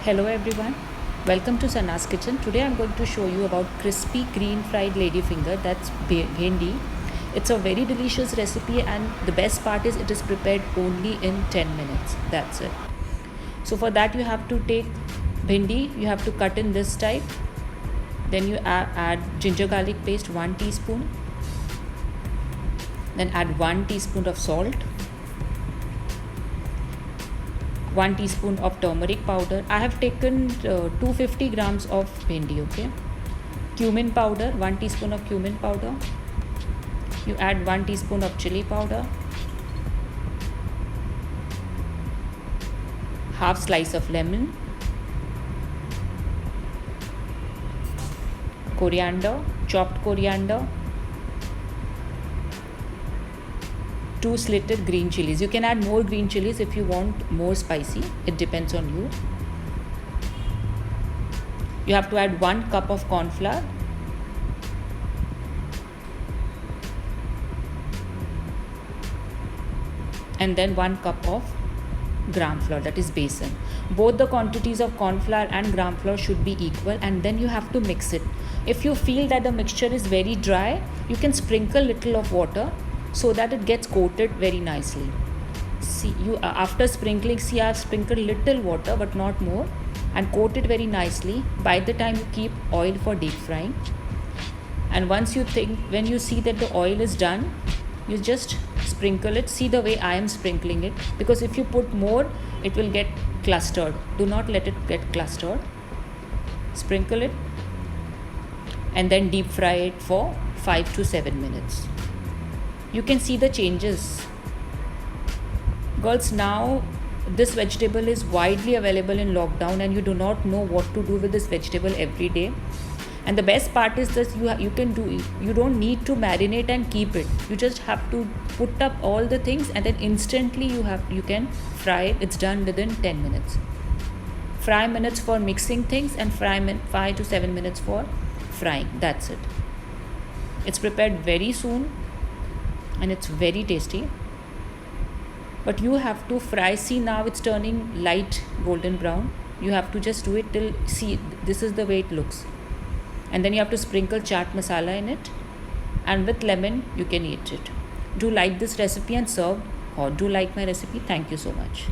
Hello everyone, welcome to Sana's Kitchen. Today I'm going to show you about crispy green fried ladyfinger, that's bhendi. It's a very delicious recipe and the best part is it is prepared only in 10 minutes. That's it. So for that you have to take bhendi, you have to cut in this type. Then you add ginger garlic paste 1 teaspoon. Then add 1 teaspoon of salt. 1 teaspoon of turmeric powder. I have taken 250 grams of bhendi, okay. Cumin powder, 1 teaspoon of cumin powder. You add 1 teaspoon of chili powder. Half slice of lemon. Coriander, chopped coriander. 2 slitted green chilies. You can add more green chilies if you want more spicy. It depends on you. You have to add 1 cup of corn flour. And then 1 cup of gram flour, that is besan. Both the quantities of corn flour and gram flour should be equal, and then you have to mix it. If you feel that the mixture is very dry, you can sprinkle little of water so that it gets coated very nicely. See, you after sprinkling, see, I have sprinkled little water but not more, and coat it very nicely. By the time you keep oil for deep frying, and when you see that the oil is done, you just sprinkle it. See the way I am sprinkling it, because if you put more it will get clustered. Do not let it get clustered. Sprinkle it and then deep fry it for 5 to 7 minutes. You can see the changes. Girls, now this vegetable is widely available in lockdown and you do not know what to do with this vegetable every day. And the best part is that you don't need to marinate and keep it. You just have to put up all the things and then instantly you can fry it. It's done within 10 minutes. 5 minutes for mixing things and 5 to 7 minutes for frying. That's it. It's prepared very soon and it's very tasty. But you have to fry. See, now it's turning light golden brown. You have to just do it till, see, this is the way it looks. And then you have to sprinkle chaat masala in it, and with lemon you can eat it. Do like this recipe and serve hot. Do like my recipe. Thank you so much.